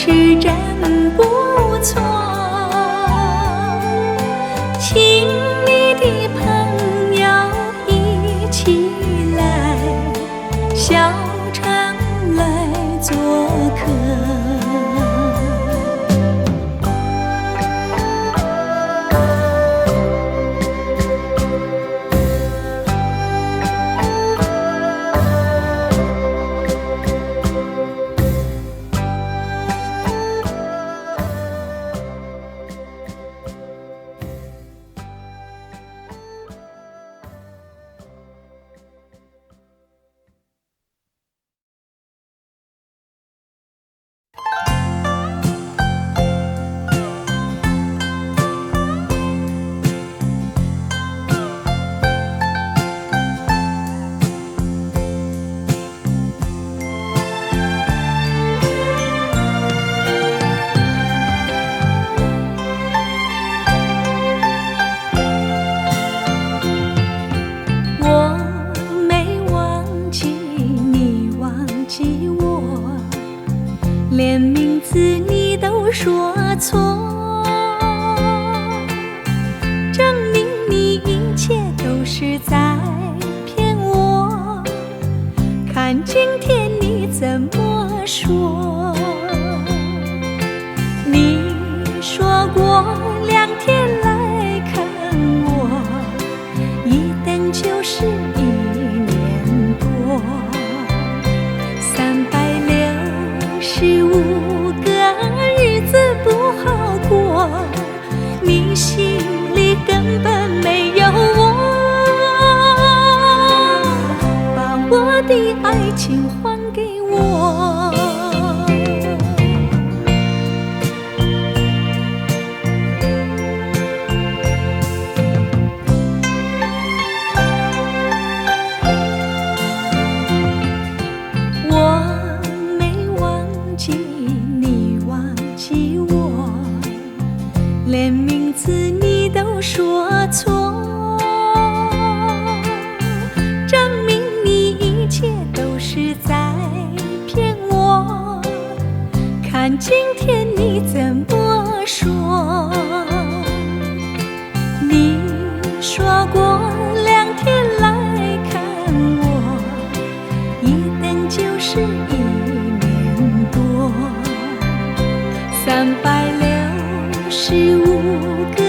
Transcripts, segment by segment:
是真不错。亲密的朋友一起来，小城来做客。连名字你都说错，证明你一切都是在骗我。看今天你怎么说？你说过2天来看我，一等就是1年多，365个日子不好过，你心里根本没有我，把我的爱情还给我。连名字你都说错，证明你一切都是在骗我。看今天你怎么说？你说过2天来看我，一等就是1年多，365个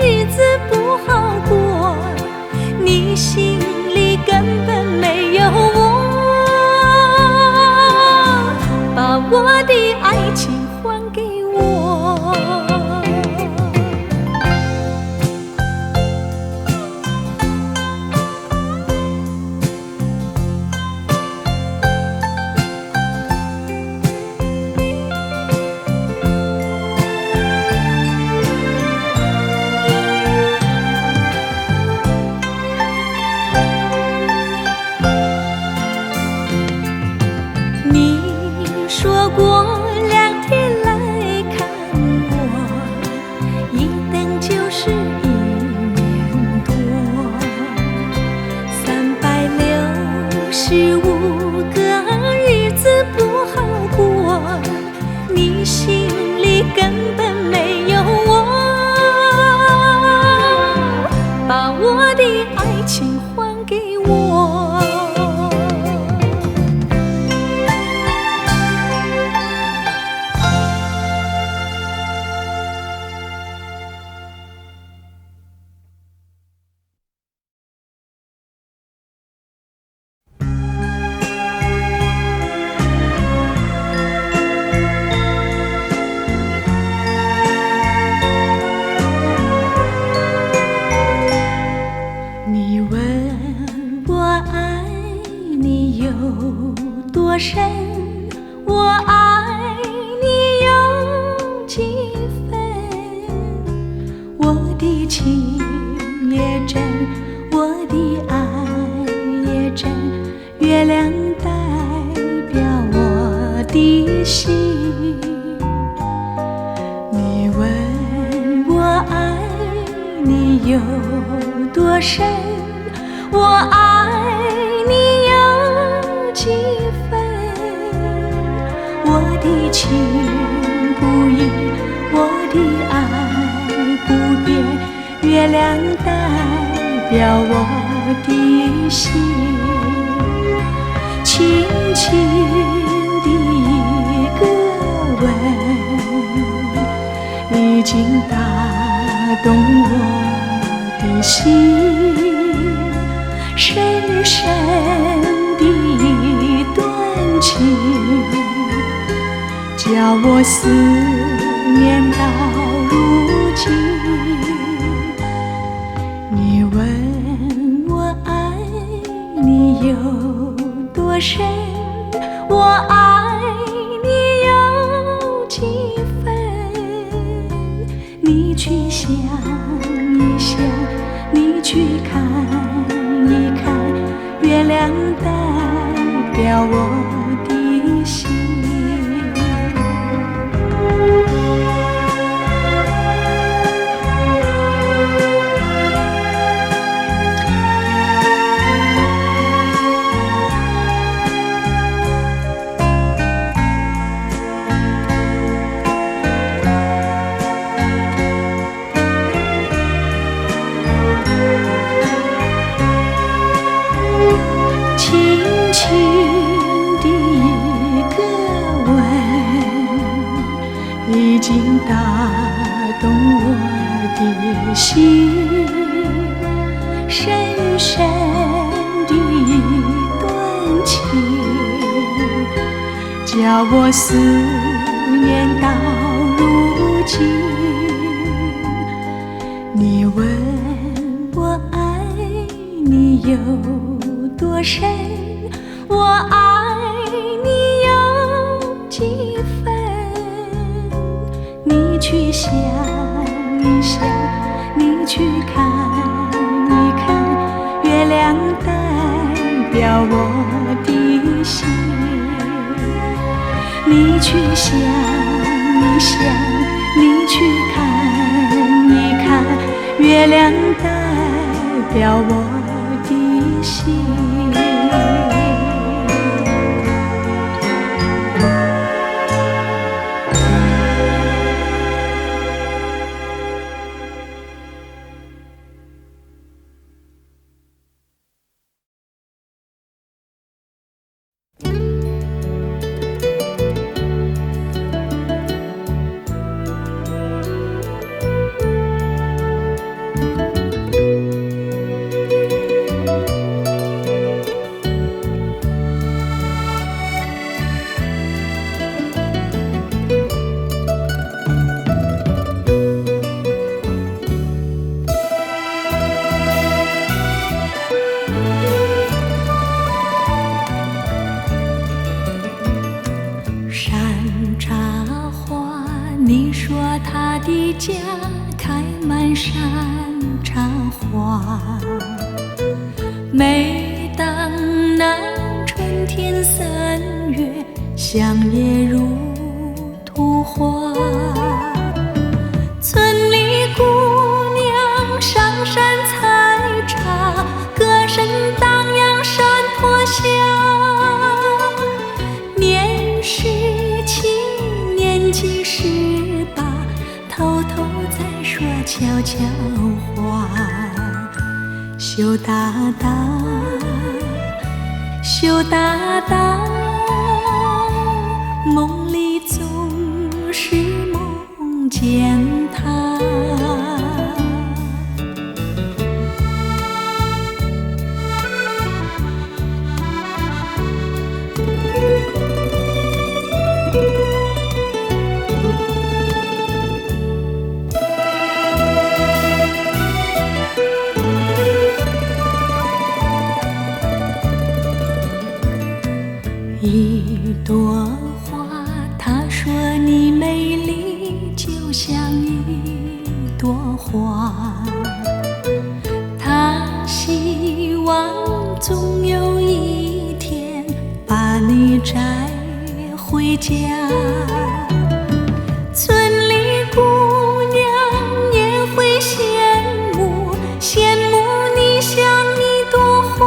日子不好过，你心里根本没有我，把我的爱情还给我。说过2天来看我，一等就是1年多，365个日子不好过，你心里根本没有我，把我的爱情还给我。你问我爱你有多深，我爱你有几分？我的情也真，我的爱也真，月亮代表我的心。你问我爱你有多深，我爱你有几分？我的情图一我的爱不变，月亮代表我的心，轻轻的一个吻，已经打动我的心，深深的一段情，叫我思念到如今。你问我爱你有多深，我爱你有几分？你去想一想，你去看一看，月亮代表我的心。已经打动我的心，深深的一段情，叫我思念到如今。你问我爱你有多深，我爱你有几分？你去想一想，你去看一看，月亮代表我的心。你去想一想，你去看一看，月亮代表我的心。你说他的家开满山茶花，每当那春天3月，乡野如图画。村里姑娘上山采茶，歌声荡漾山坡下。年17，年纪18，偷偷在说悄悄话。羞答答，羞答答，梦里总是梦见他。一朵花，他说你美丽就像一朵花，他希望总有一天把你摘回家。村里姑娘也会羡慕，羡慕你像一朵花。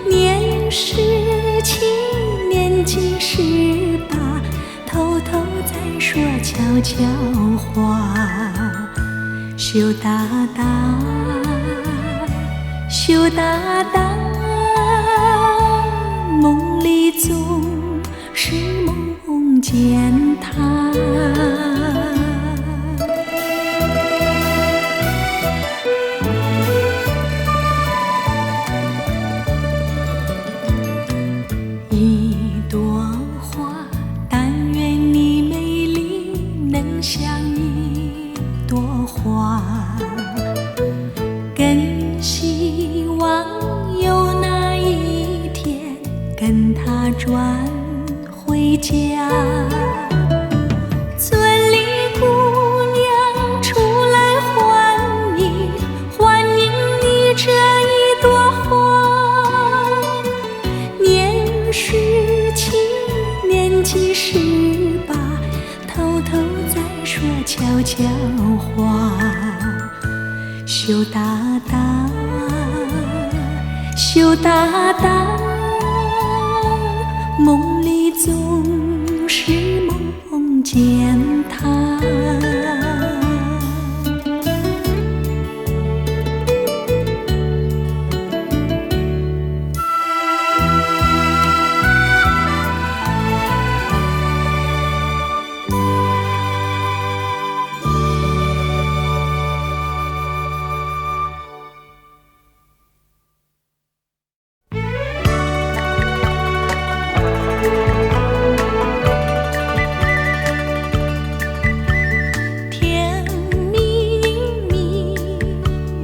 年17，年纪18，偷偷羞答答，羞答答，梦里总是梦见他。一朵花，但愿你美丽能像一朵花，更希望有那一天跟他转回家。村里姑娘出来欢迎，欢迎你这一朵花。年17，年纪18，偷偷在说悄悄话。羞答答，羞答答，梦里总是梦见他。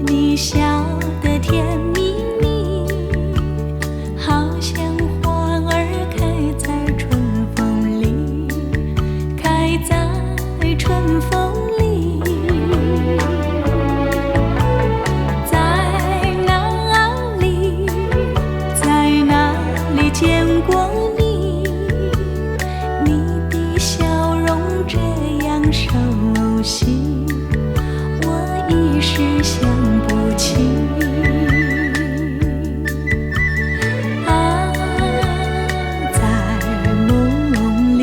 你笑得甜蜜蜜，好像花儿开在春风里，开在春风里。在哪里，在哪里见过你？你的笑容这样熟悉，我一时想不起。啊，在梦里，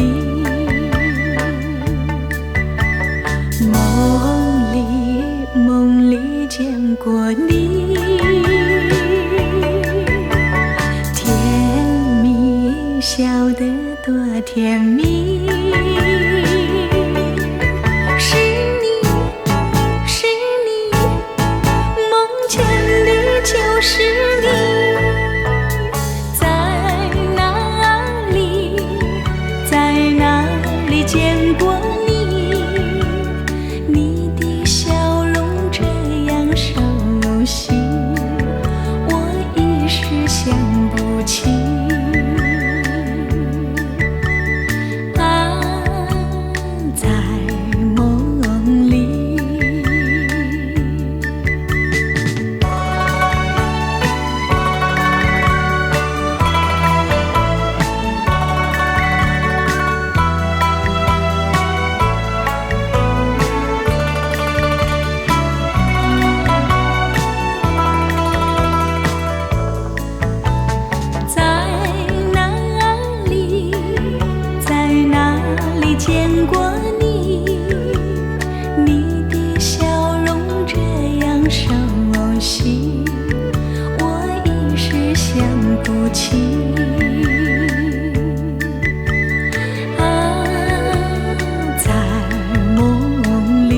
梦里见过你，甜蜜，笑得多甜蜜。就是你，在哪里，在哪里见过你？你的笑容这样熟悉，我一时想不起。啊，在梦里。见过你，你的笑容这样熟悉，我一时想不起。啊，在梦里，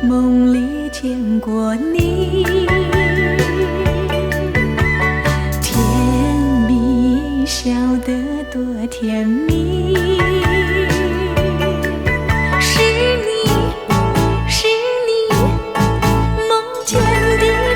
梦里见过你。笑得多甜蜜，是你，梦见的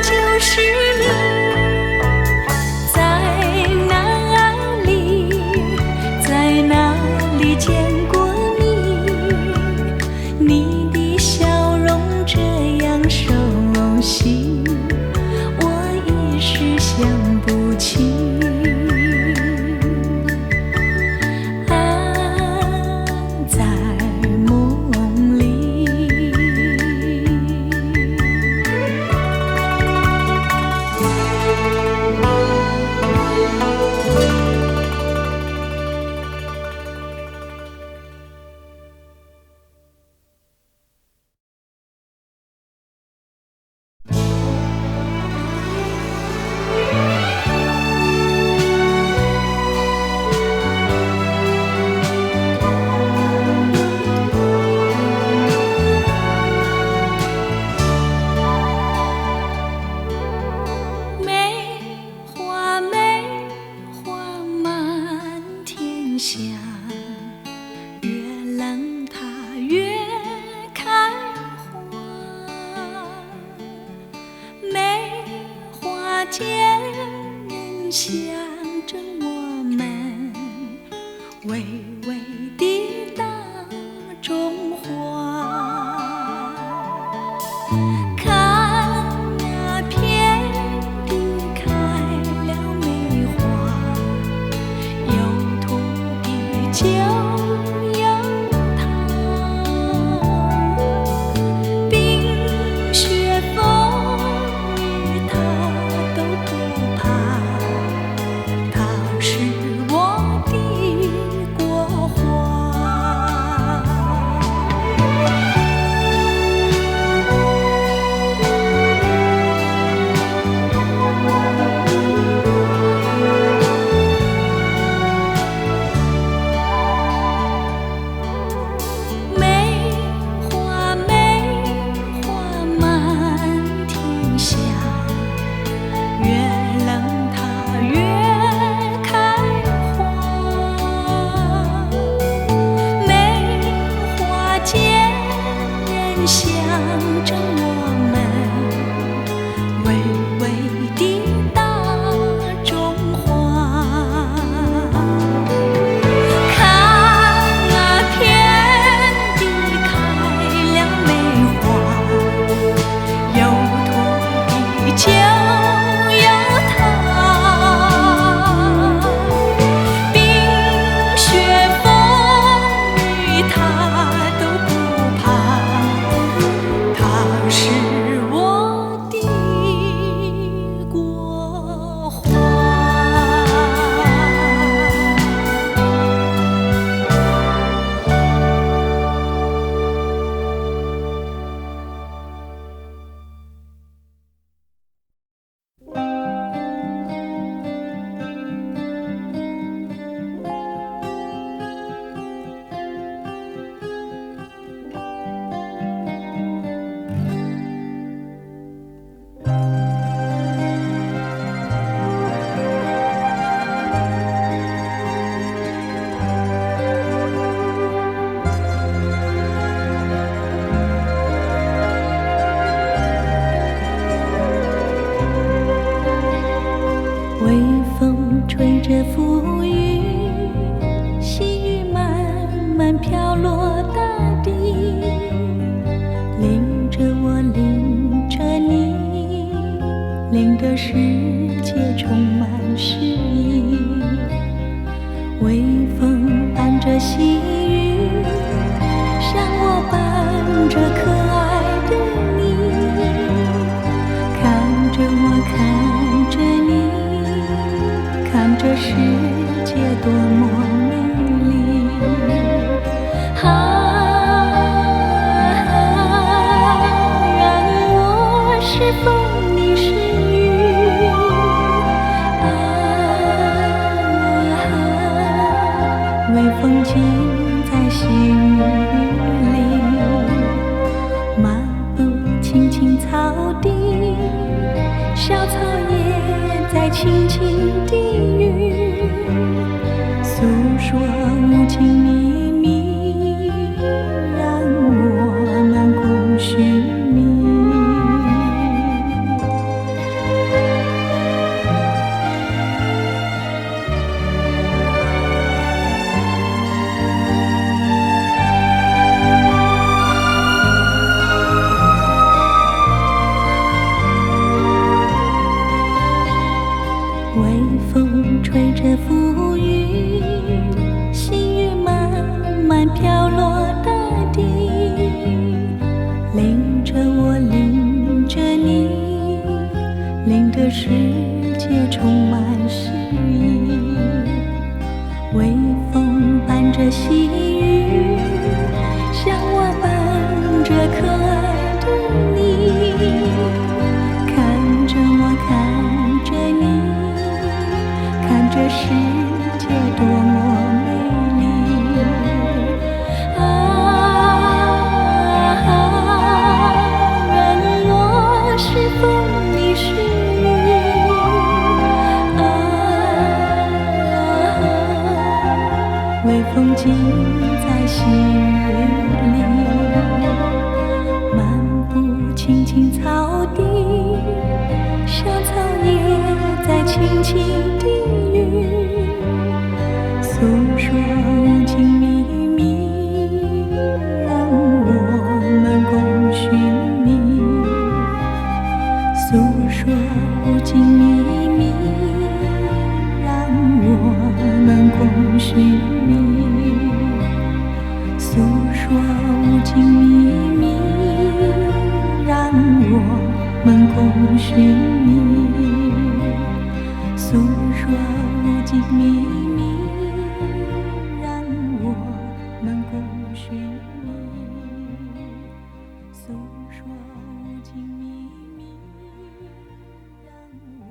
象征我们微微的大中华。看那遍地开了梅花，有土地就有它，冰雪风雨它都不怕，它是我的国花。梅花满天下，越冷它越开花。梅花间人象征我们微微的大中华。看那遍地开了梅花，有土地就有它，冰雪风雨它都不怕，它是我的国花。微风吹着馥郁，细雨慢慢飘落大地，淋着我，淋着你，淋得世界充满诗意。微风伴着细雨，像我伴着可爱的你，看着我，看着你，看这世界多么美丽。让我是风，你是雨，微风尽在细雨里，漫步青青草地，小草也在轻轻地语，诉说无尽秘密，让我们共寻觅。共寻觅，诉说无尽秘密，让我们共寻觅，诉说无尽秘密，让我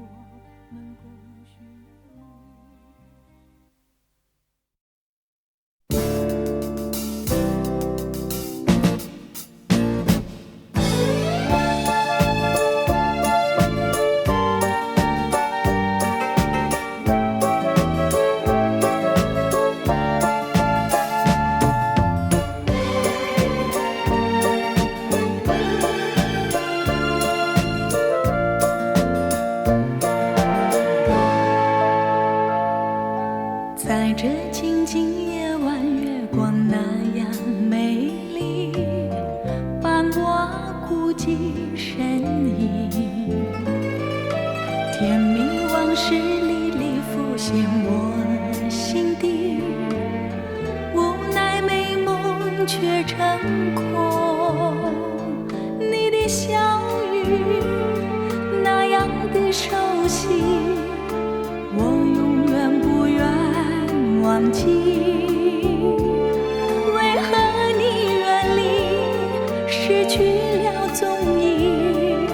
们共寻觅。在这静静夜晚，月光那样美丽，伴我孤寂身影，甜蜜往事历历浮现我心底，无奈美梦却成空。你的笑语那样的熟悉，我永远不愿忘记。为何你远离，失去了踪影，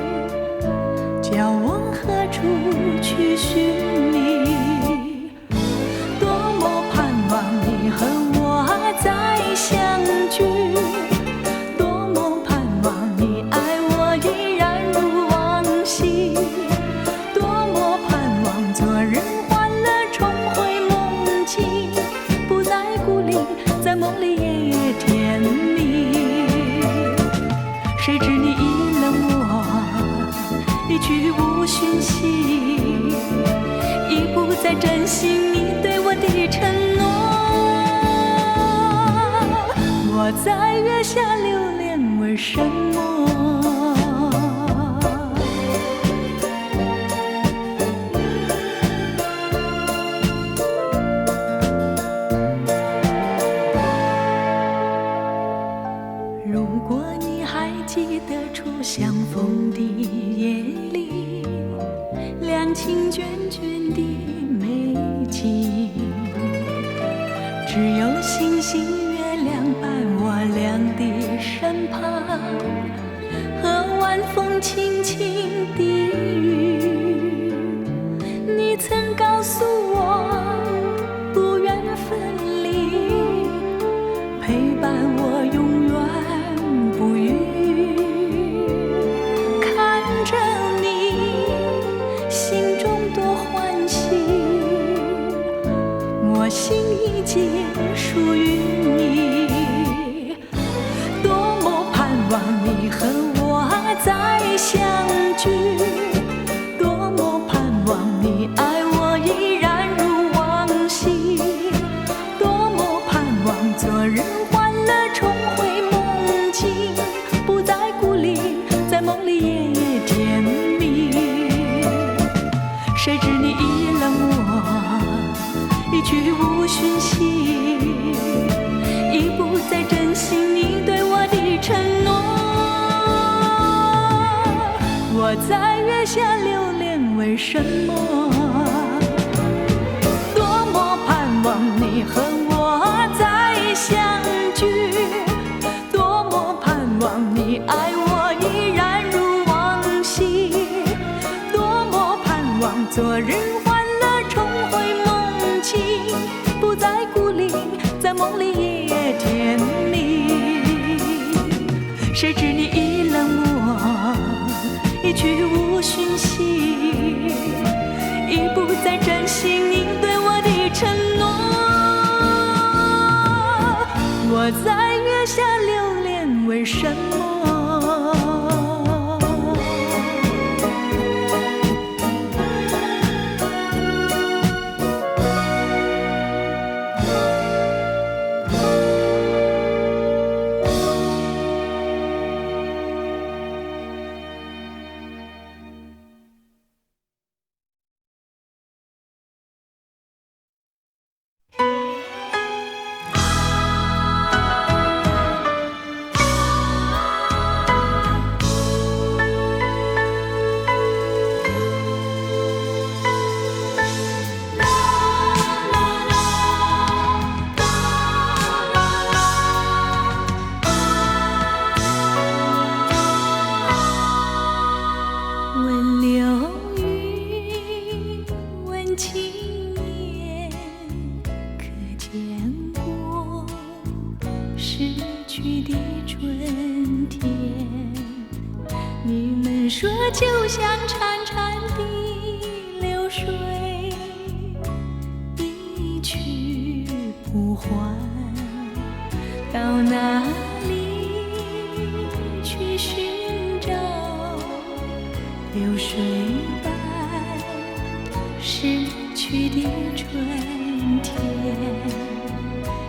叫我何处去寻觅？多么盼望你和我再相聚，多么盼望你爱我依然如往昔，多么盼望昨日欢乐重回梦境，不再孤零，在梦里夜夜甜蜜。谁知你已冷我，一去无讯息，已不再珍惜你对我的承诺。我在月下流连，为什么？如果你还记得初相逢的夜里，两情眷眷的美景，只有星星月亮伴我俩的身旁，和晚风轻轻的雨。你曾告诉我不愿分离，陪伴我永远不渝。看着你，心中多欢喜，我心已经属于你。多么盼望你和我再相聚，多么盼望你爱我依然如往昔，多么盼望昨日欢乐重回梦境，不再孤零，在梦里夜夜甜蜜。谁知你已冷我，一去无讯息，已不再珍惜你对我的承诺。我在月下流连，为什么？多么盼望你和我再相聚，多么盼望你爱我依然如往昔，多么盼望昨日欢乐重回梦境，不再孤零，在梦里夜夜甜蜜。谁知你已冷我，一去无讯息，已不再珍惜你对我的承诺。我在月下流连，为什么？去的春天。你们说就像潺潺的流水，一去不还。到哪里去寻找流水般逝去的春天？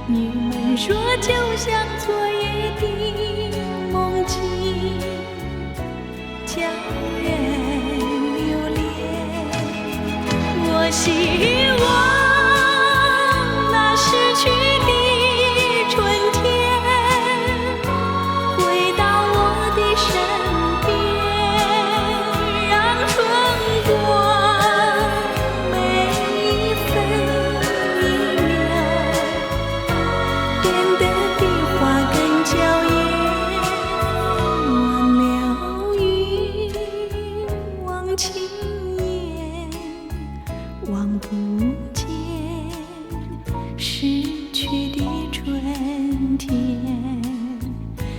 你们说就像昨夜的梦境，叫人留恋。我希望那逝去的春天回到我的身边，让春光每一分一秒变得比花更娇艳。忘了云，忘情眼，望不见逝去的春天。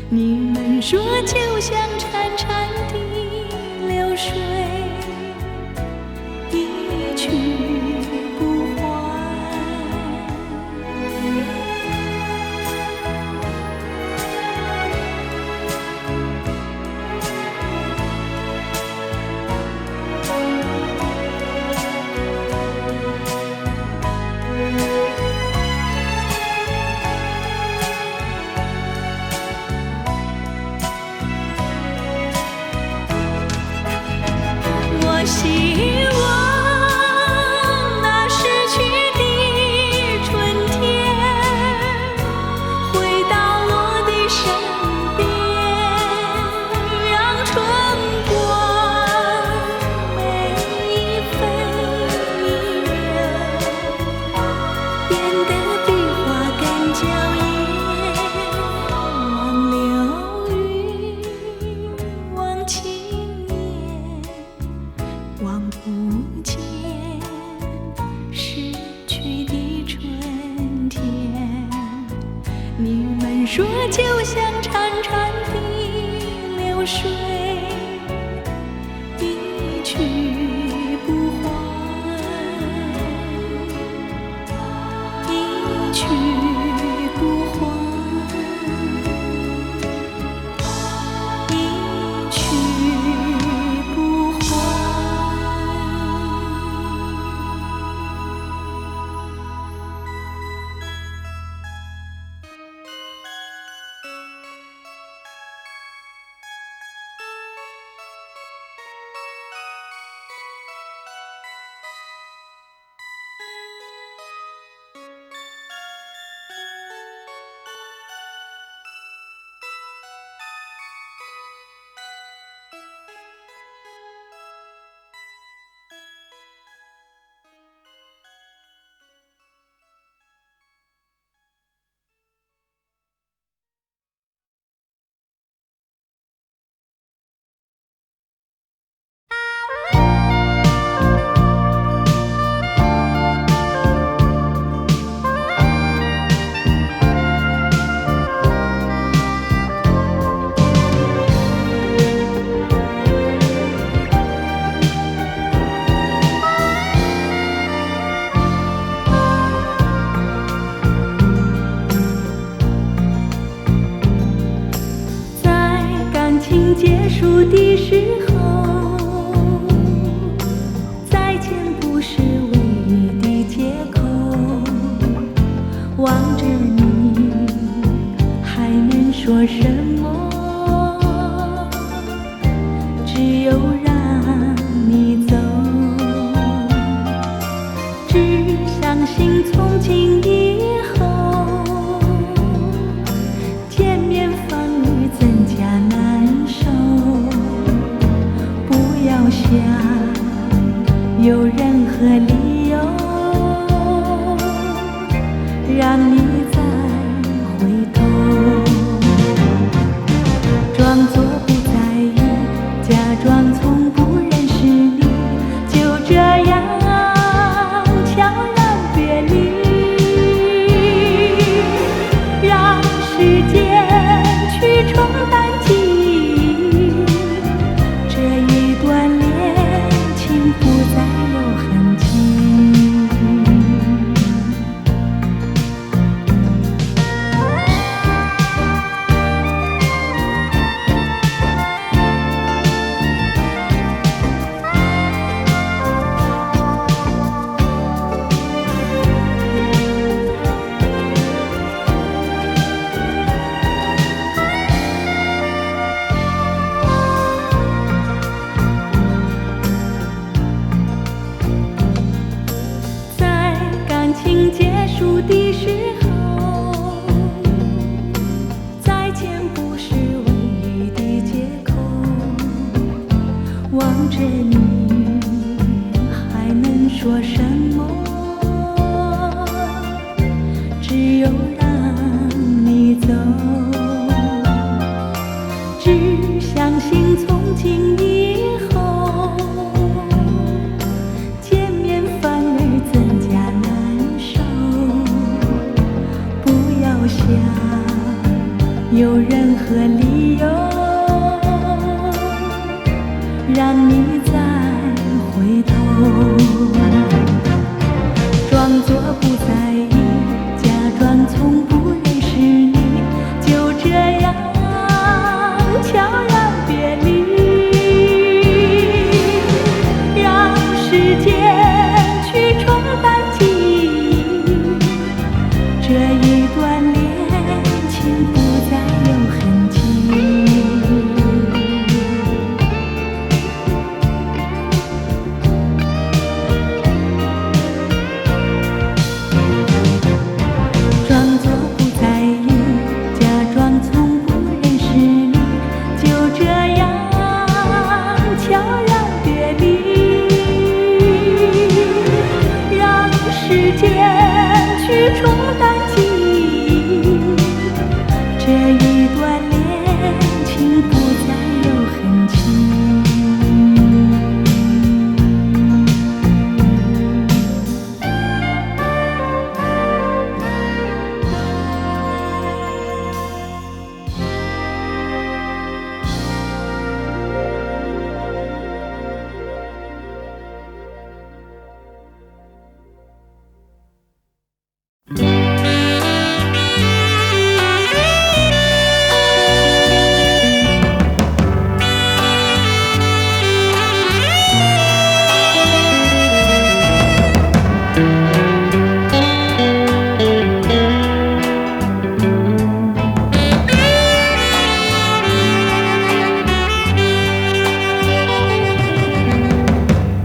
你们说就像潺潺的流水，一去不还。我希望那逝去的春天回到我的身边，让春光每一分一秒变得比花更娇艳。忘流云，忘情眼，望不见逝去的春天。你们说就像潺潺的流水，一去不还，一去不还，一去不还。结束的时候，再见不是唯一的借口。望着你，还能说什么？只有让你走。只相信从今以后，见面反而增加难受。不要想有任何理由让你再回头，装作不在意，假装从相信从今以后，见面反而增加难受。不要想有任何理由让你再回头，装作不在意，假装从不认识你，就这样悄然别离，让时间去冲淡记忆，这一段恋情不再有痕迹。装作不在意，假装从不认识你，就这样悄然别离，让时间去冲淡记忆，这一段恋情不再有痕迹。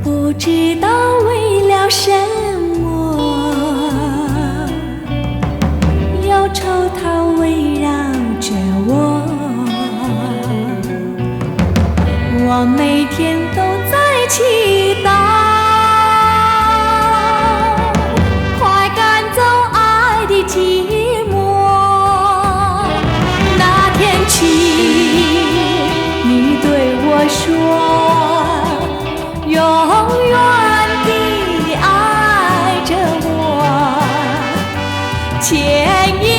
不知道为了什么，忧愁它围绕着我，我每天都在祈祷，快赶走爱的寂寞。那天起，你对我说，永远地爱着我，千言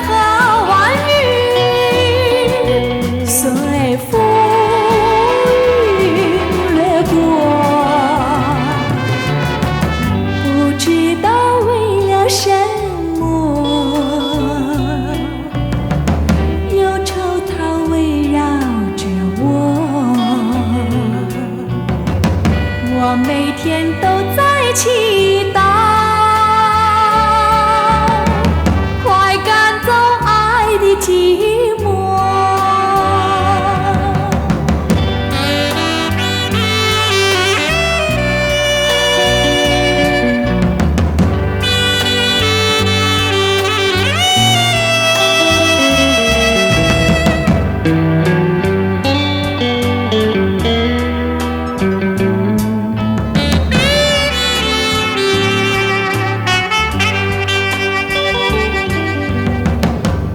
和万语随风云掠过，不知道为了什么，忧愁它围绕着我，我每天都在祈祷，快赶走爱的寂寞。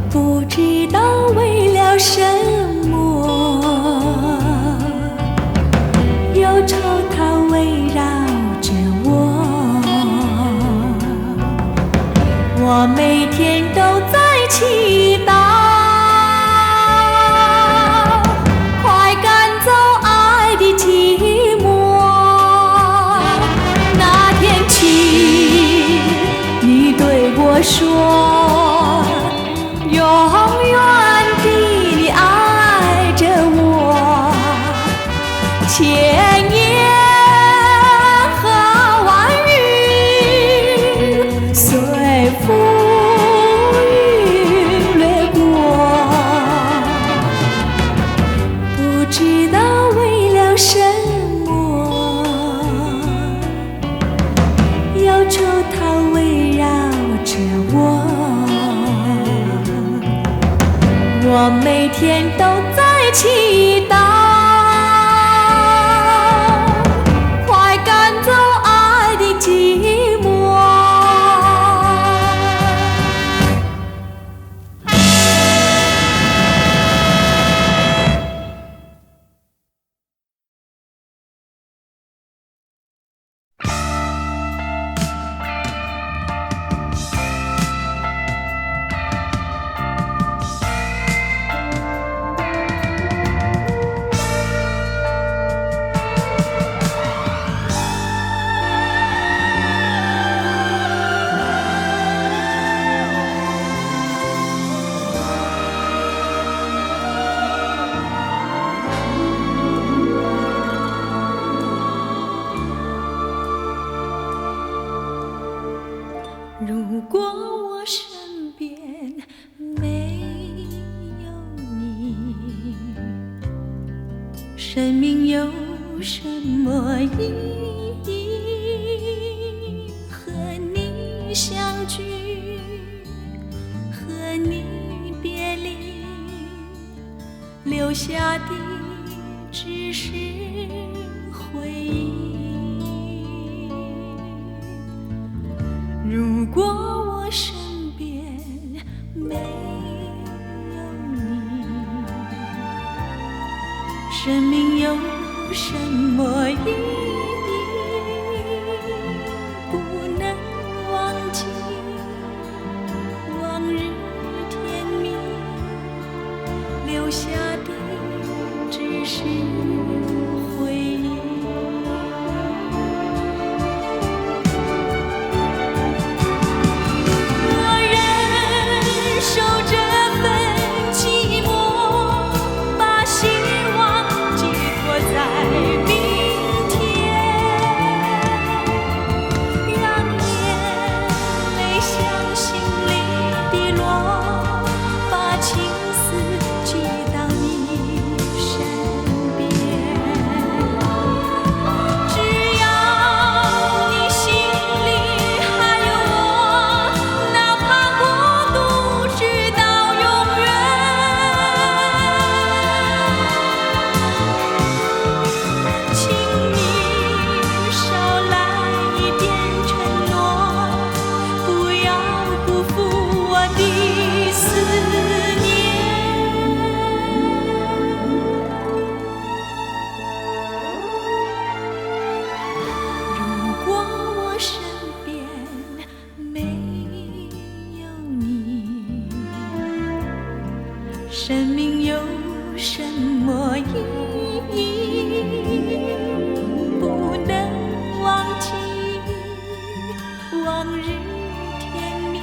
不知道为了什么，忧愁它围绕着我，我每天都在祈祷，快赶走爱的寂寞。那天起，你对我说，永远地爱着我，千言和万语随风云掠过，不知道为了什么，忧愁它围绕着我，我每天都在祈祷，快赶走爱的寂寞。生命有什么意义？和你相聚，和你别离，留下的只是回忆。如果我身边没有你，生命有什么意义？不能忘记往日甜蜜，留下的只是回忆。我忍受这份寂寞，把希望寄托在明天，让眼泪向心里滴落，把情丝寄到你身边。只要你心里还有我，哪怕孤独直到永远。请你少来一点承诺，不要辜负我的思念。如果我身边没有你，生命有什么意义？不能忘记往日甜蜜，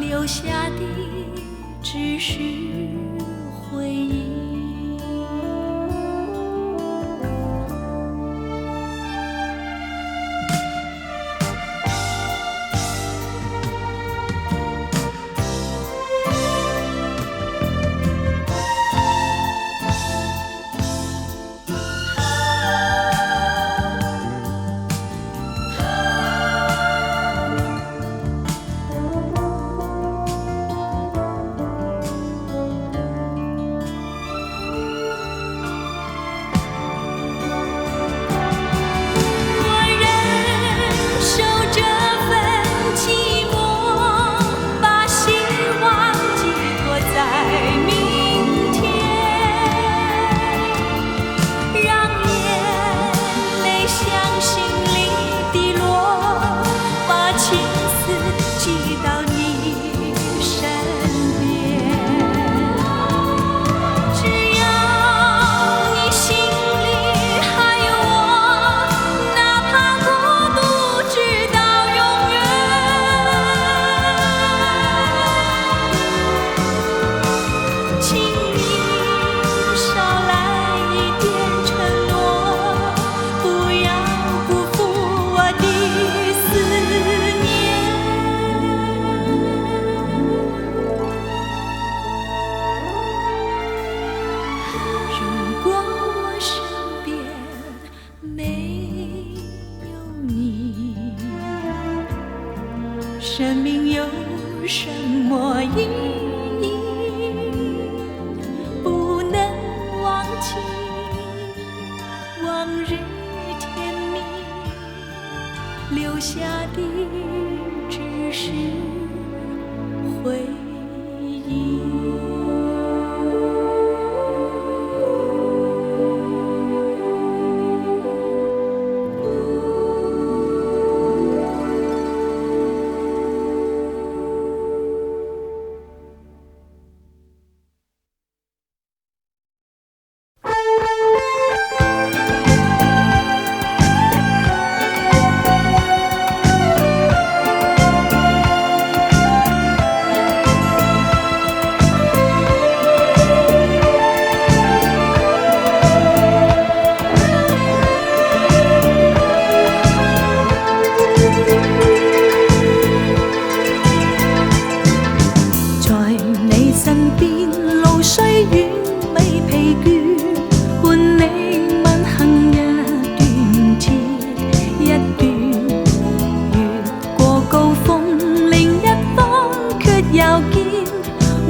留下的只是回忆。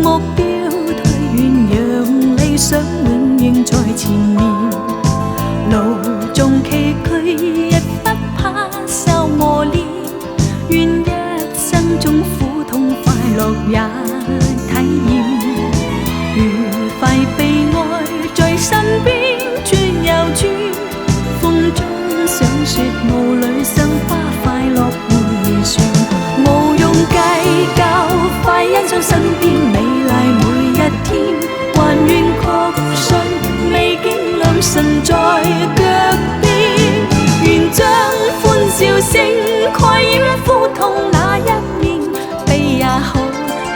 目標推遠，讓理想永遠在前面。路縱崎嶇，亦不怕受磨練，願一生中苦痛快樂也體驗。愉快悲哀在身邊轉又轉，風中想說霧裏生花快樂迴旋，無用計較，快欣賞身邊美麗每一天，還願確信美景良辰在腳邊，願將歡笑聲蓋掩苦痛那一面，悲也好，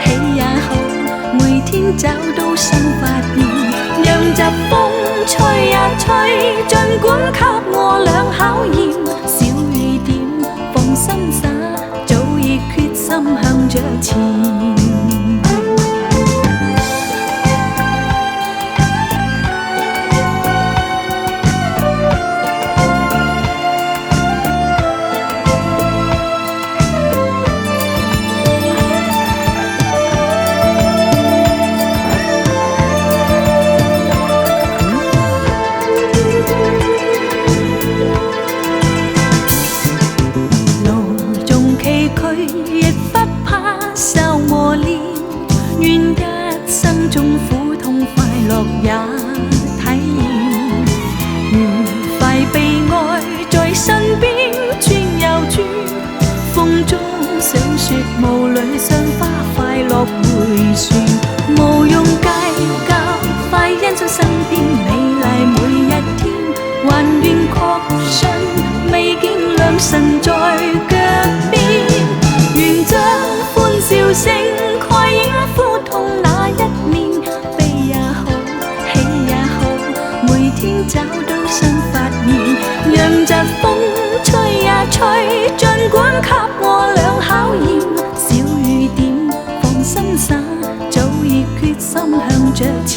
喜也好，每天找到新發現，讓疾風吹呀吹，儘管給我倆考驗，小雨點放心灑，早已決心向着前。亦不怕受磨練，願一生中苦痛快樂也體驗。愉快悲哀在身邊轉又轉，風中想說霧裏賞花快樂迴旋，無用計較，快欣賞身邊美麗每一天，還願確信美景良辰在腳邊，願將歡笑聲蓋掩苦痛那一面，悲也好，喜也好，每天找到新發現，讓疾風吹呀吹，儘管給我倆考驗，小雨點放心灑，早已決心向着前。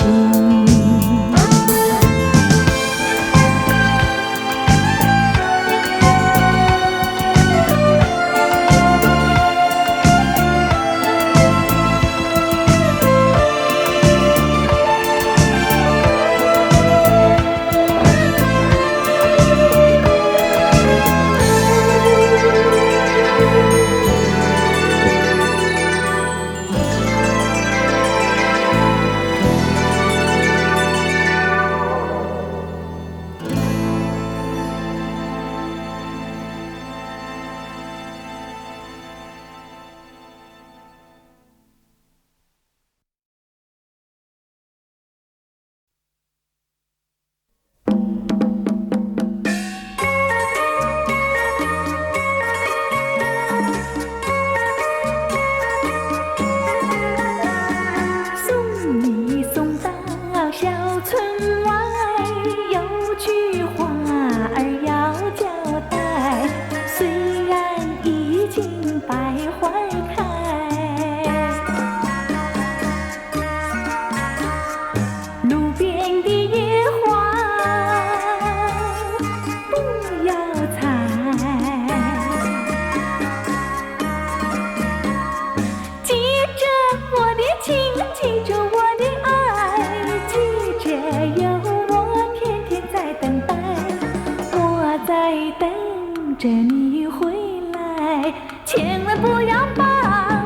着你回来，千万不要把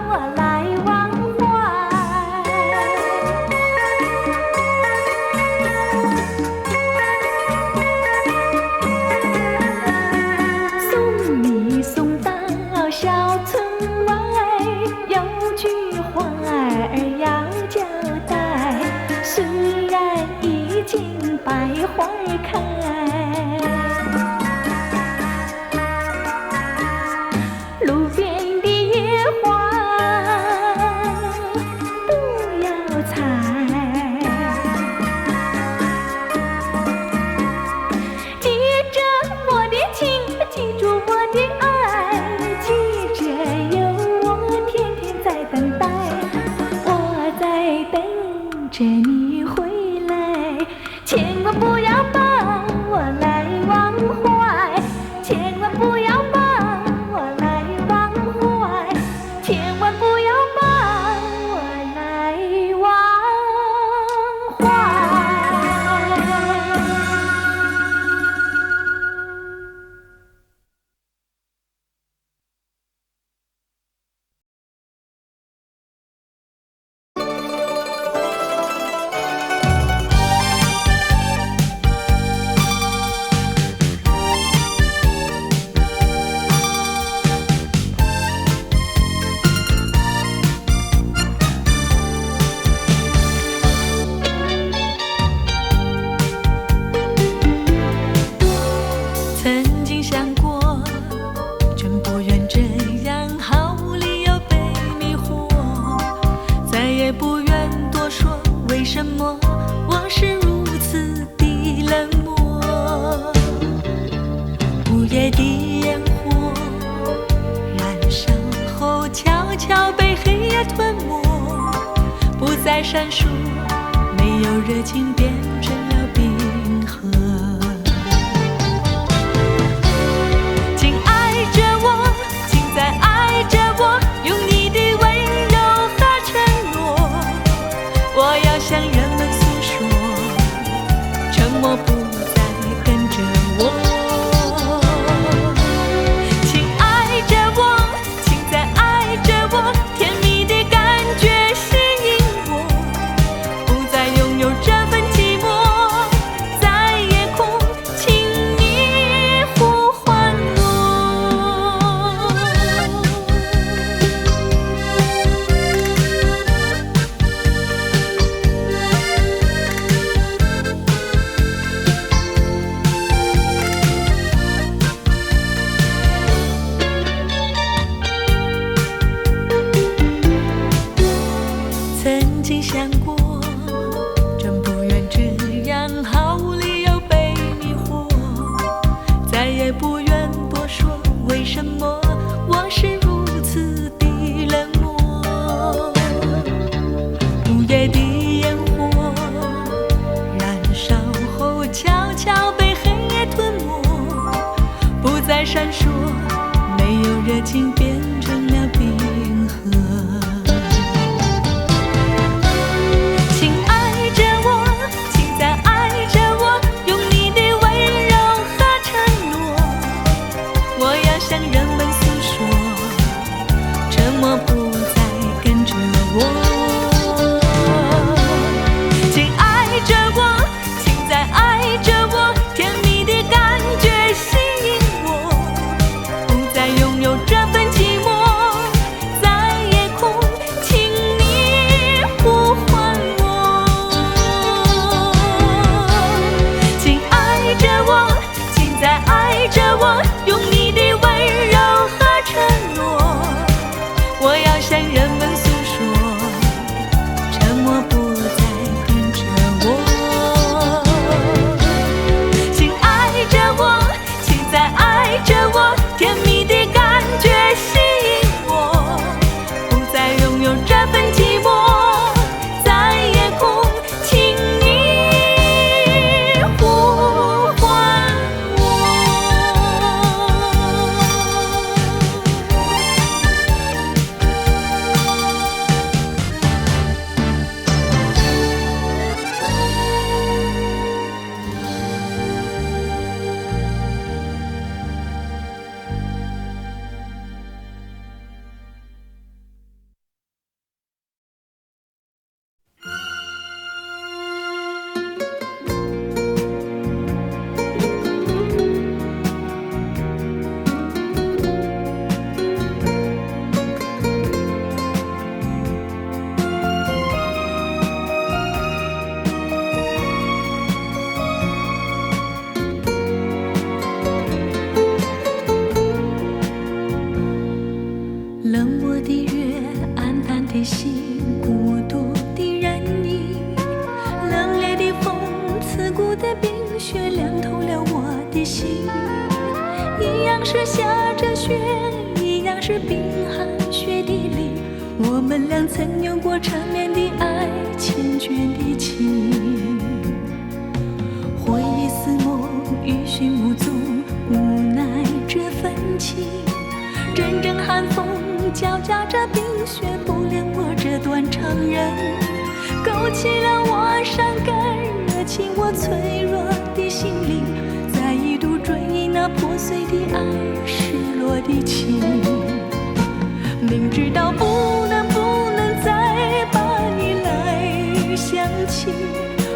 我来忘怀。送你送到小村外，有句话儿要交代，虽然已经百花开。着你回来，千万不要把我来忘怀，千万不要把我来忘怀，千万不要把我来忘闪烁，没有热情变成了冰河。请爱着我，请再爱着我，用你的温柔和承诺。我要向人们诉说，沉默不再跟着我。请爱着我，请再爱着我，甜蜜的感觉吸引我，不再拥有这份寂寞，在夜空，请你呼唤我。曾经想过，真不愿这样毫无理由被迷惑，再也不愿多说为什么我是如此的冷漠。午夜的烟火燃烧后悄悄被黑夜吞没，不再闪烁，没有热情变成了冰河。请爱着我，请再爱着我，用你的温柔和承诺。我要向人们诉说，沉默不再跟着我。请爱着我，请再爱着我，甜蜜的感觉吸引我，不再拥有这份寂寞，在夜空，请你呼唤我。请爱着我，请再爱着我，用你的温柔和承诺。我要向人们诉说，沉默不再跟着我。请爱着我，请再爱着我，甜蜜的感觉吸引我，不再拥有这份寂寞，在夜空，请你呼唤我。冷漠的月，暗淡的心，孤独的人影，冷冽的风，刺骨的冰雪，凉透了我的心。一样是下着雪，一样是冰寒雪地里，我们俩曾有过缠绵的爱，缱绻的情。回忆似梦，余寻无踪，无奈这份情。阵阵寒风交加着冰雪，不恋我这段长人，勾起了我伤感热情，我脆弱的心灵，再一度追忆那破碎的爱，失落的情。明知道不能再把你来想起，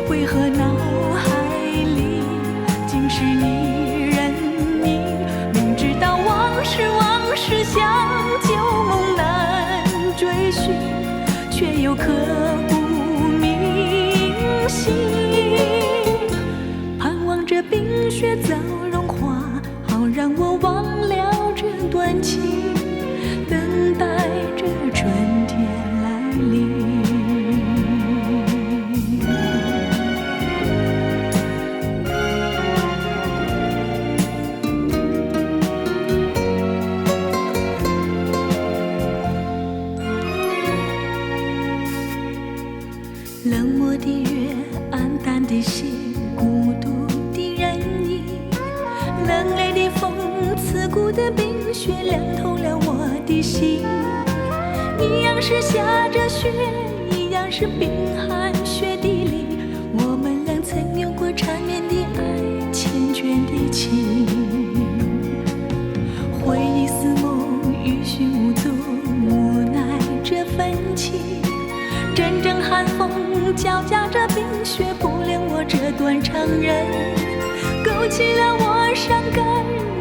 为何脑海里尽是你人影？明知道往事像旧梦难追寻，却又刻骨铭心。盼望着冰雪早融化，好让我忘了这段情，等待着春天来临。冷漠的月，暗淡的心，孤独的人影，冷冽的风，刺骨的冰雪，凉透了我的心。一样是下着雪，一样是冰寒雪地里，我们俩曾有过缠绵的爱，缱绻的情。回忆似梦，欲寻无踪，无奈这份情。阵阵寒风交加着冰雪，不留我这段长人，勾起了我伤感，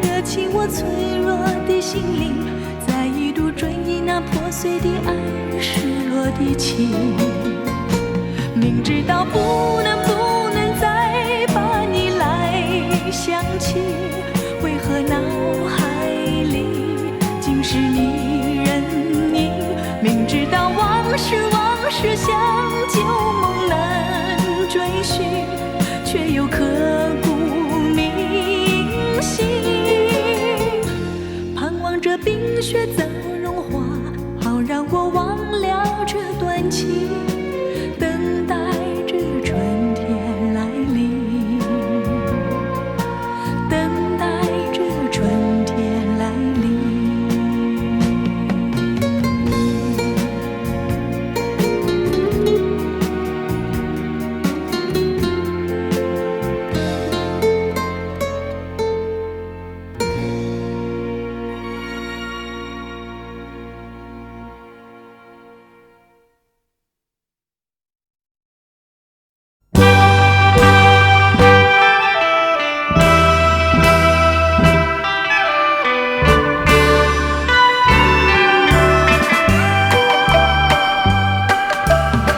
惹起我脆弱的心灵，再一度追忆那破碎的爱，失落的情。明知道不能再把你来想起，为何脑海里尽是你人影？明知道往事像旧梦难追寻，却又刻骨铭心。盼望着冰雪早融化，好让我忘了这段情，等待着春天来临，等待着春天来临。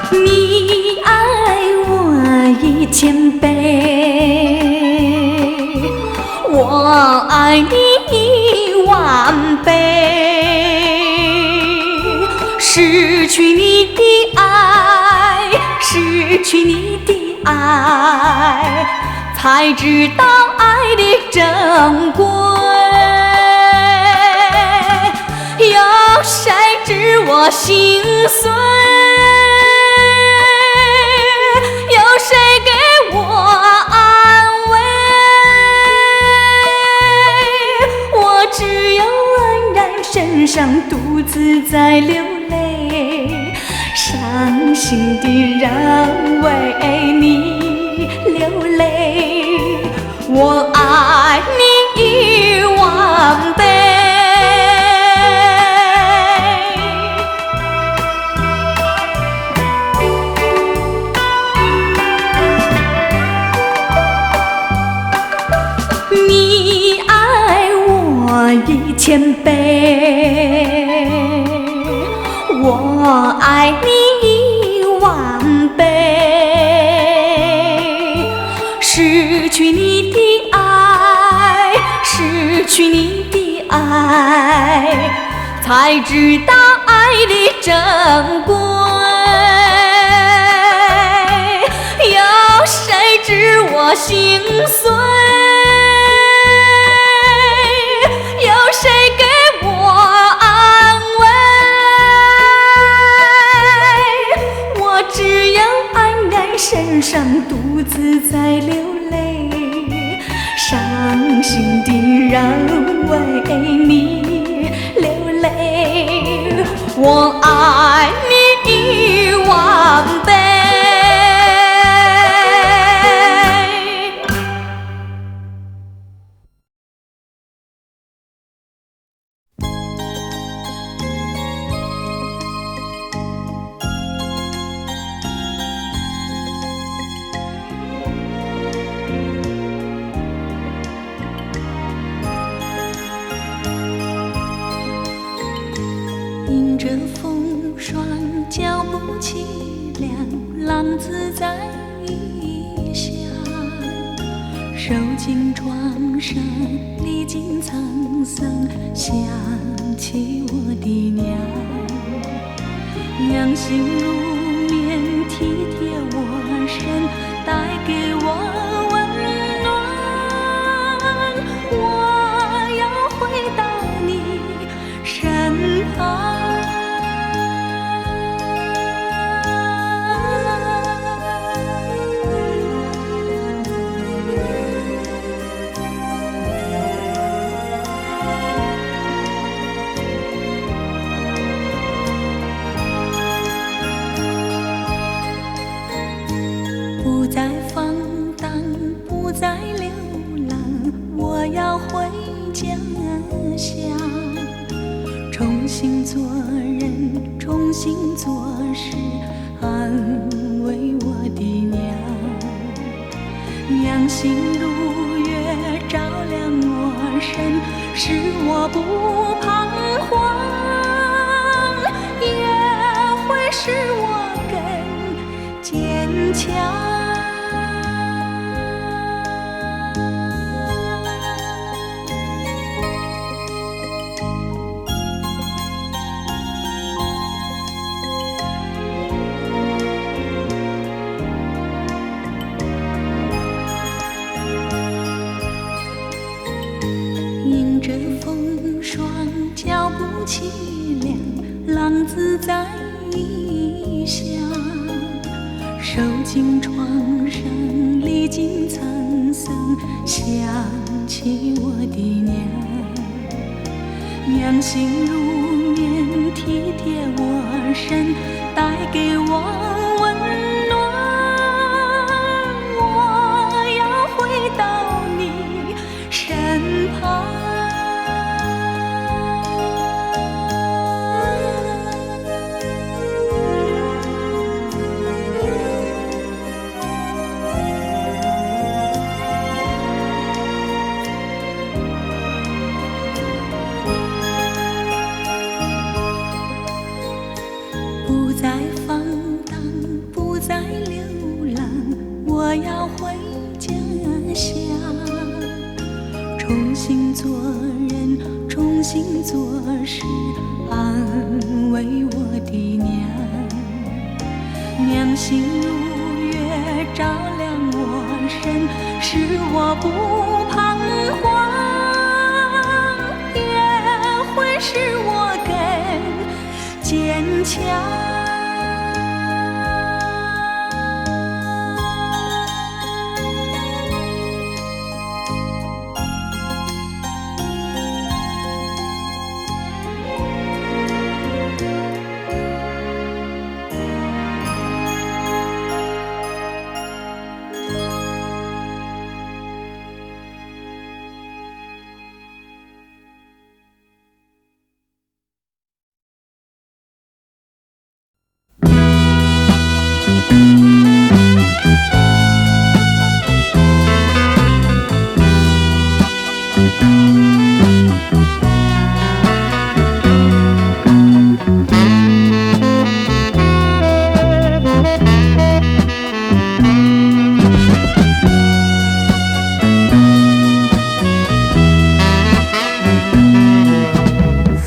你爱我1000倍，我爱你10000倍。失去你的爱，失去你的爱，才知道爱的珍贵。有谁知我心碎？谁给我安慰？我只有黯然神伤，独自在流泪，伤心的人为你流泪。我爱你10000倍。你爱我1000倍，我爱你10000倍。失去你的爱，失去你的爱，才知道爱的珍贵。有谁知我心碎？谁给我安慰？我只有黯然神伤，独自在流泪，伤心的人为你流泪。我爱你10000倍。迎着风霜，脚步凄凉，浪子在异乡，受尽创伤，历经沧桑，想起我的娘，娘心如棉，体贴我身，带给我温暖。我要回到你身旁。不再放荡，不再流浪，我要回家乡，重新做人，重新做事，安慰我的娘。娘心如月，照亮我身，使我不彷徨，也会使我更坚强。迎着风霜，脚步凄凉，浪子在异乡，受尽创伤，历经沧桑，想起我的娘。娘心如棉，体贴我身，带给我温暖。我要回到你身旁。不再放荡，不再流浪，我要回家乡，重新做人，重新做事，安慰我的娘。娘心如月，照亮我身，使我不彷徨，也会使我更坚强。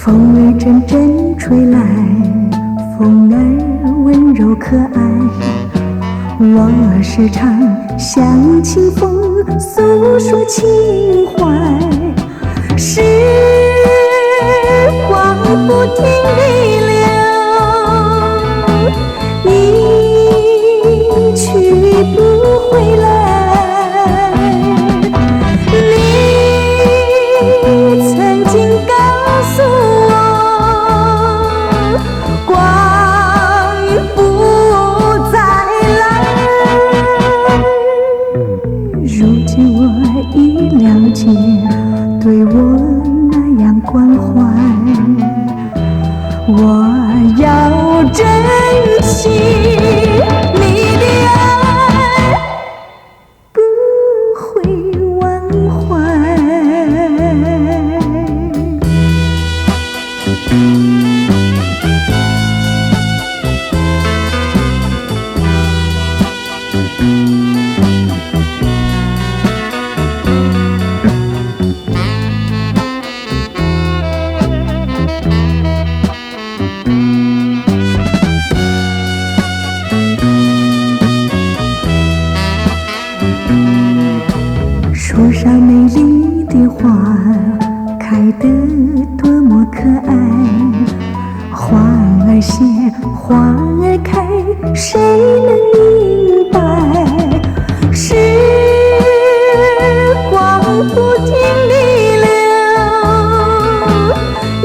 风儿阵阵吹来，风儿温柔可爱，我时常向清风诉说情怀。时光不停地流，一去不回来。你曾经告诉我，光阴不再来。如今我已了解，对我那样关怀，我要珍惜你的爱，不会忘怀。树上美丽的花开得多么可爱，花儿谢，花儿开，谁能明白？时光不停地流，一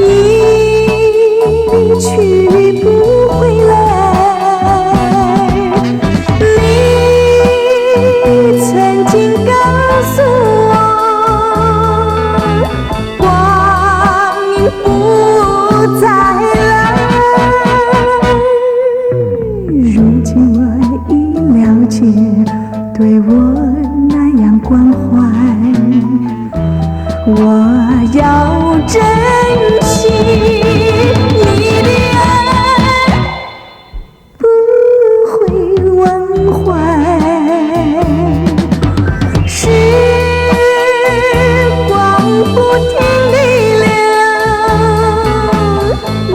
去不回来。你对我那样关怀，我要珍惜你的爱，不会忘怀。时光不停地流，你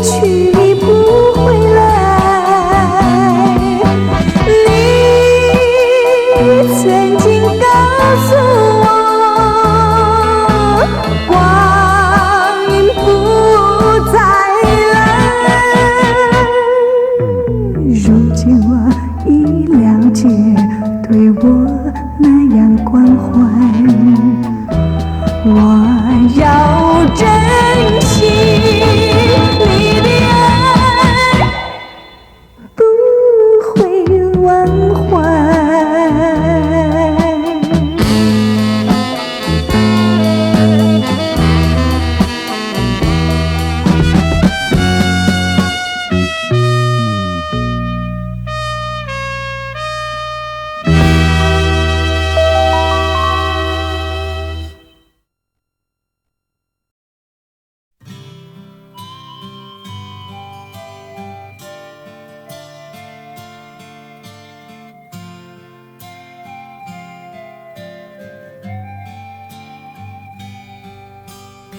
去不回来。你曾经告诉我，光阴不再来。如今我已了解，对我那样关怀，我要珍惜你的爱，不会忘怀。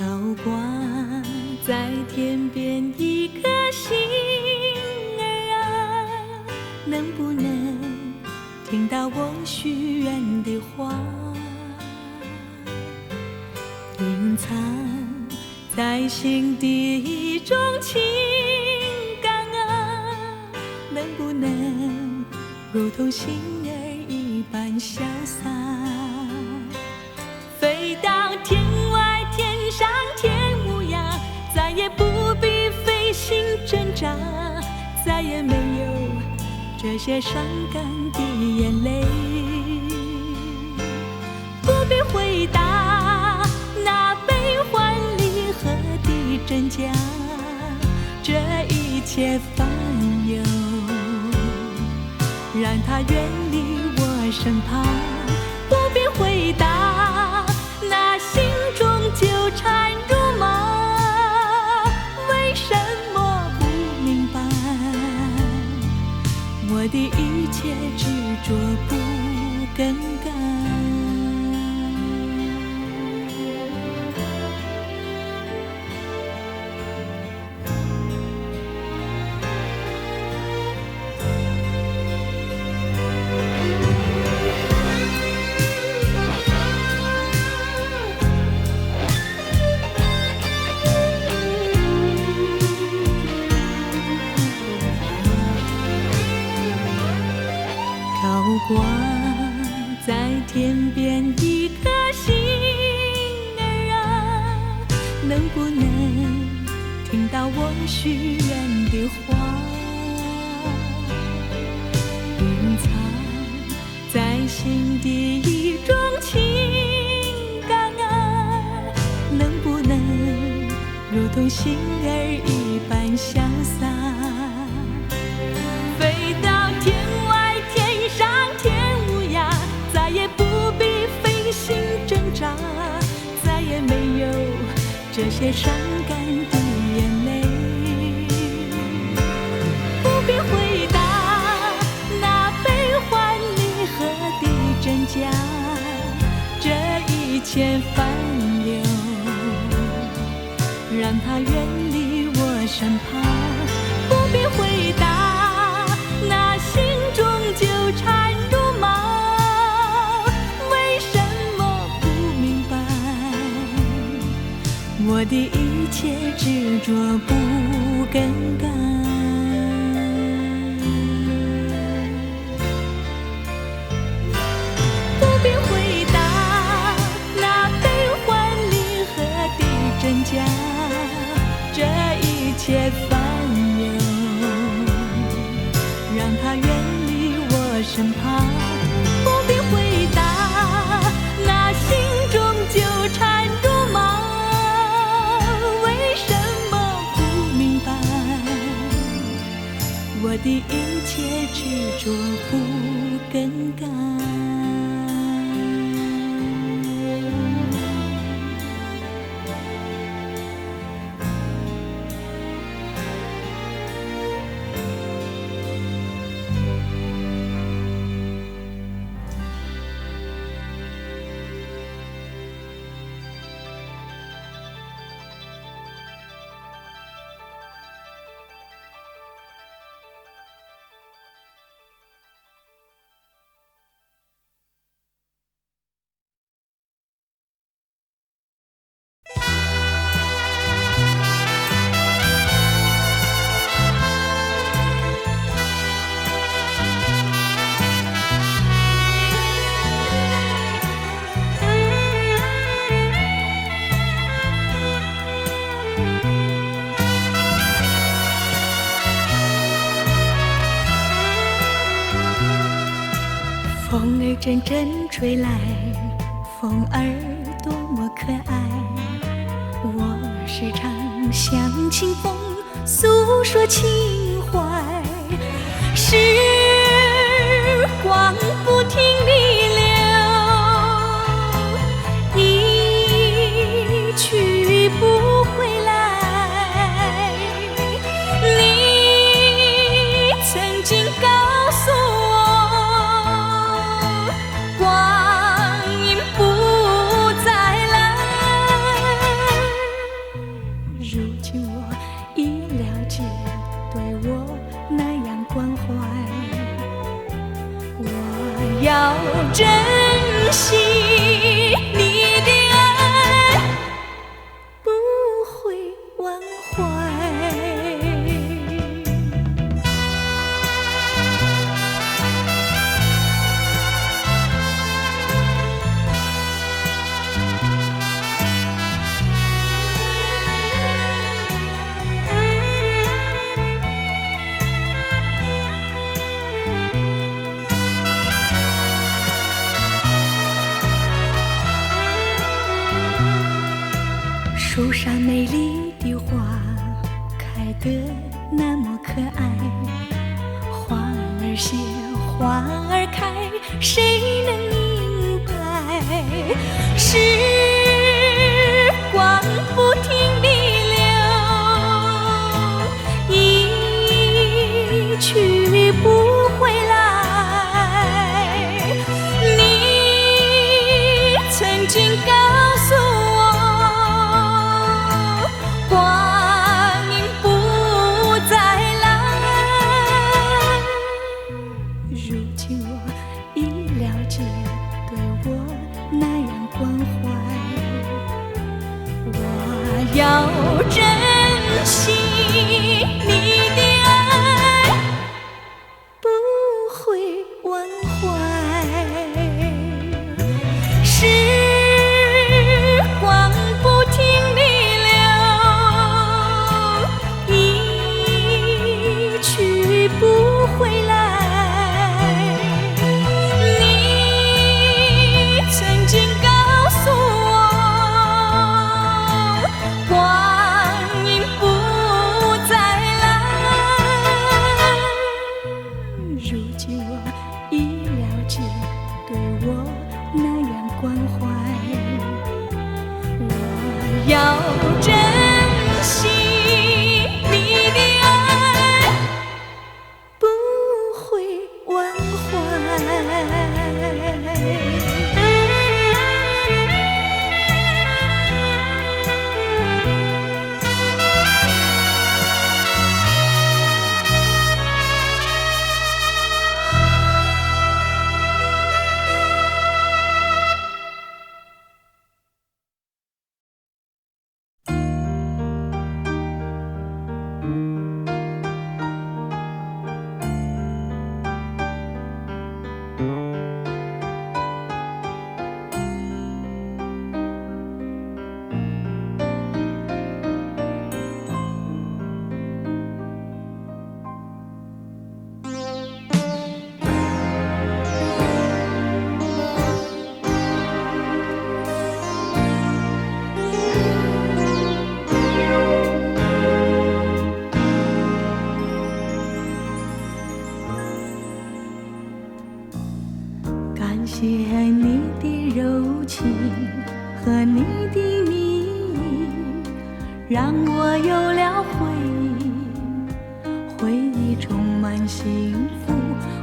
高挂在天边一颗星儿啊，能不能听到我许愿的话？隐藏在心底一种情感啊，能不能如同星儿一般潇洒，飞到天外天上天无涯，再也不必费心挣扎，再也没有这些伤感的眼泪。不必回答那悲欢离合的真假，这一切烦忧让它远离我身旁。不必回答那心中纠缠如麻，为什么不明白我的一切执着不更改？高挂在天边一颗星儿啊，能不能听到我许愿的话？隐藏在心底一种情感啊，能不能如同星儿一般潇洒，飞到天外天上天无涯，再也不必费心挣扎，再也没有这些伤感的眼泪。不必回答那悲欢离合的真假，这一切烦忧让它远离我身旁。不必回答那心中纠缠如麻，为什么不明白我的一切执着不更改？不必回答那悲欢离合的真假，这一切烦忧让它远离我身旁。不必回答那心中纠缠如麻，为什么不明白我的一切执着不更改。风儿阵阵吹来，风儿多么可爱。我时常向清风诉说情怀，时光不停地流，一去不回来。你曾经告诉我，要珍惜你的爱，不会忘怀。树上美丽的花开得那么可爱，花儿谢，花儿开，谁能明白？时光不停地流，一去不回来。你曾经告诉我，要珍惜你的爱，不会忘怀。时光不停地流，一去不回来。你曾经告诉我，要珍惜你的爱，不会忘怀。谢你的柔情和你的蜜意，让我有了回忆，回忆充满幸福，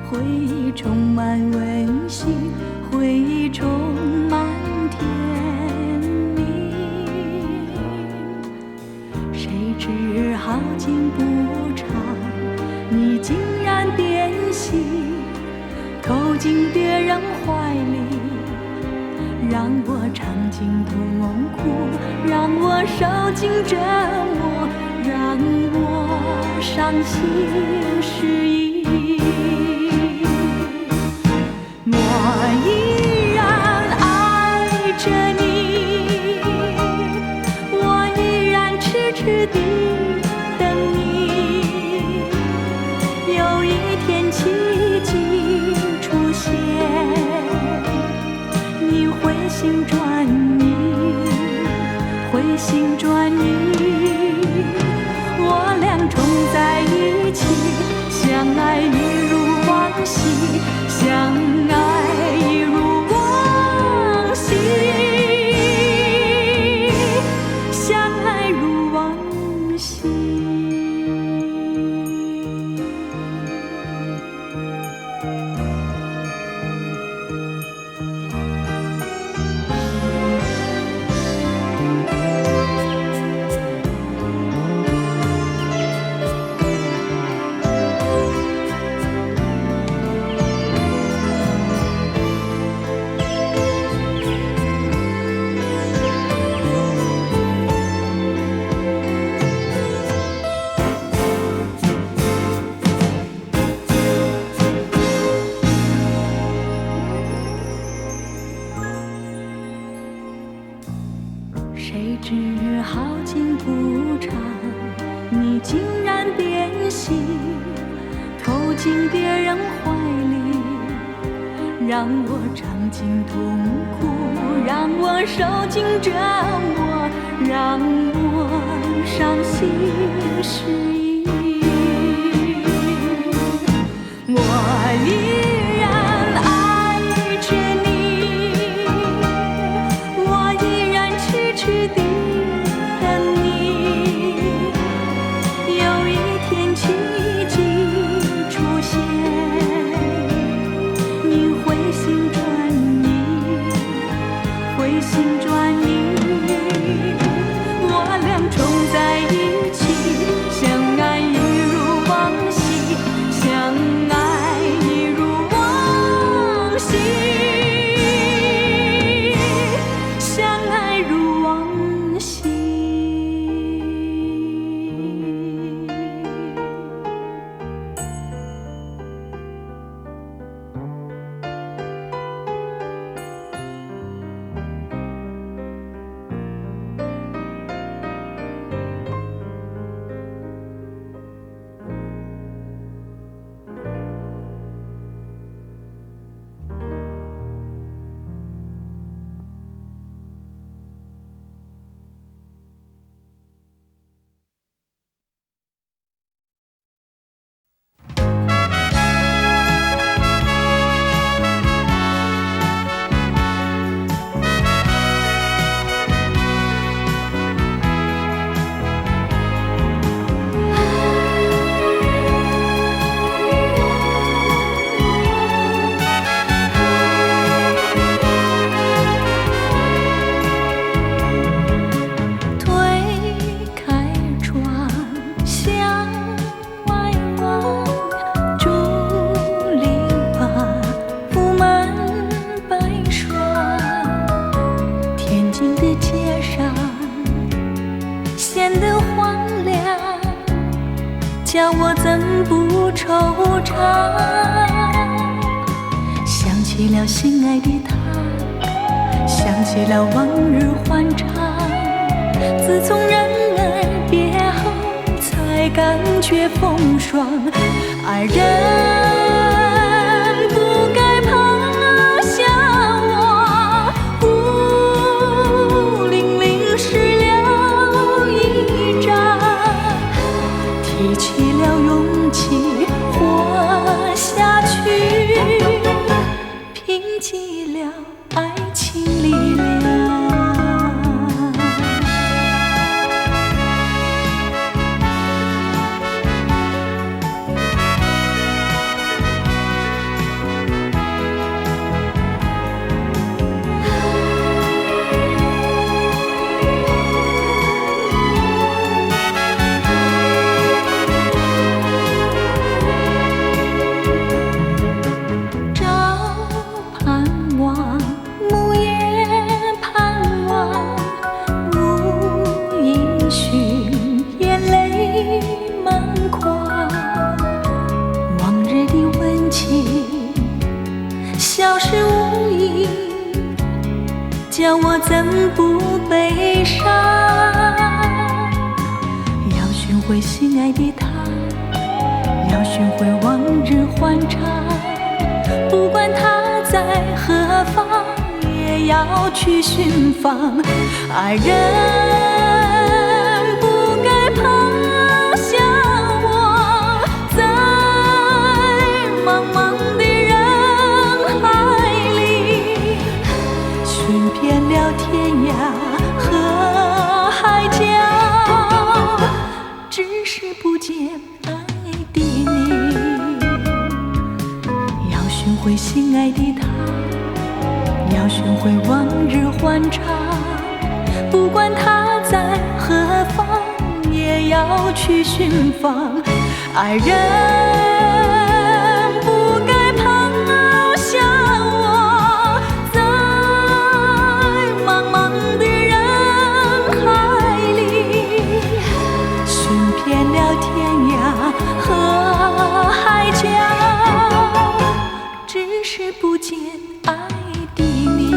回忆充满温馨，回忆充满甜蜜。谁知好景不长，你竟然变心，投进别人怀里，让我尝尽痛苦，让我受尽折磨，让我伤心失意。我依然爱着你，我依然痴痴地等你，有一天奇迹出现，你回心转意，回心转意，我俩重在一起，相爱一如往昔，相爱一如往昔，相爱如往昔。谁知好景不长，你竟然变心，投进别人怀里，让我尝尽痛苦，让我受尽折磨，让我伤心失意。我依然爱着你，我依然痴痴地等你，有一天奇迹出现，你回心转意，回心转意，我俩重在一起，相爱一如往昔，相爱一如往昔，相爱如往昔。叫我怎不惆怅？想起了心爱的他，想起了往日欢畅。自从人儿别后，才感觉风霜。爱人不该抛下我，孤零零湿了一张。提起了勇气活下去，拼起了爱情力量。消失无影，叫我怎不悲伤？要寻回心爱的他，要寻回往日欢畅。不管他在何方，也要去寻访。爱人不该抛下我，在茫茫的人海里，寻遍了天涯和海角，只是不见爱的你。要寻回心爱的他，要寻回往日欢畅。不管他在何方，也要去寻访。爱人不该抛下我，在茫茫的人海里，寻遍了天涯和海角，只是不见爱的你。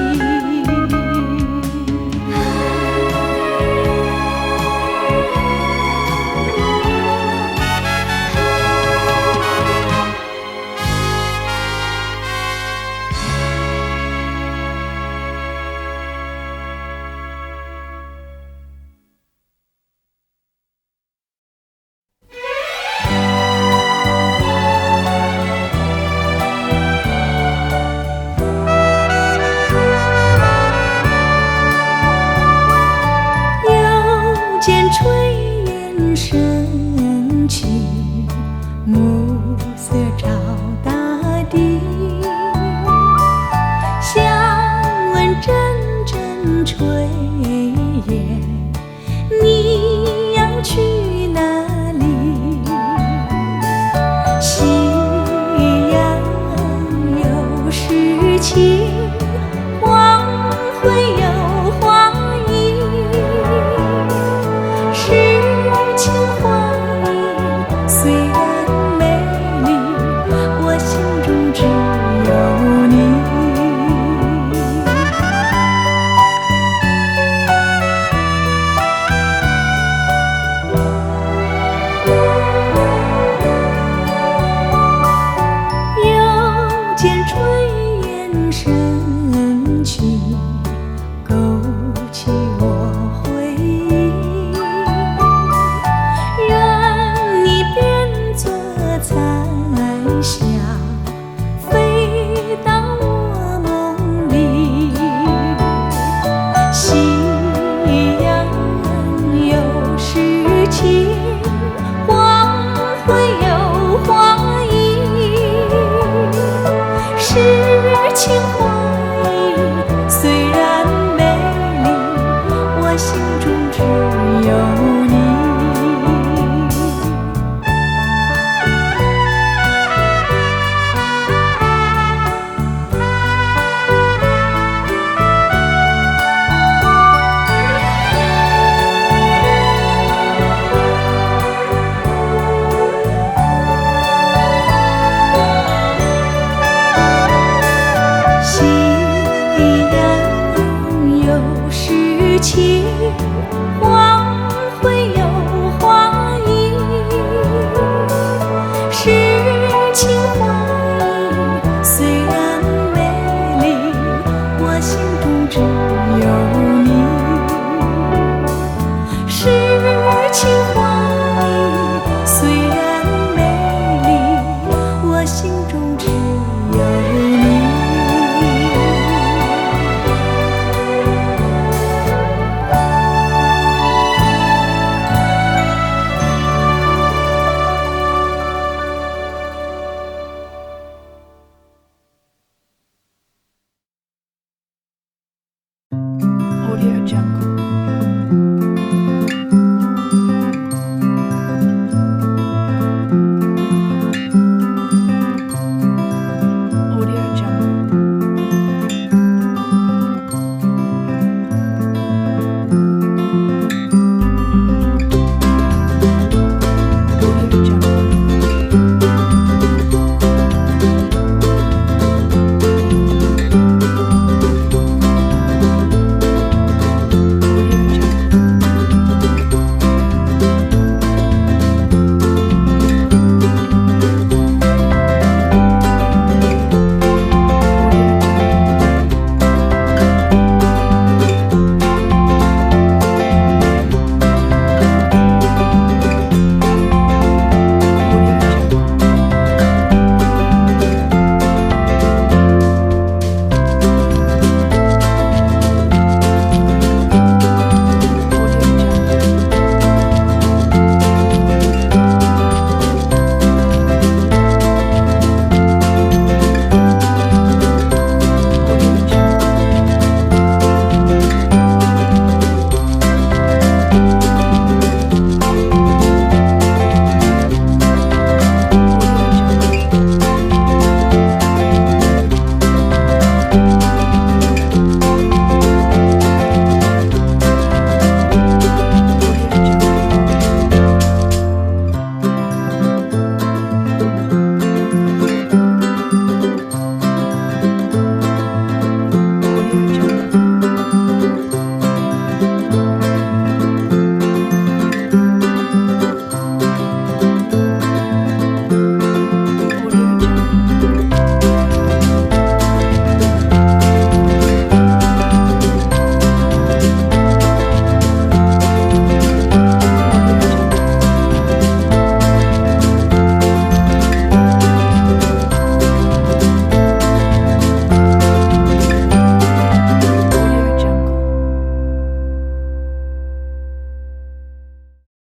情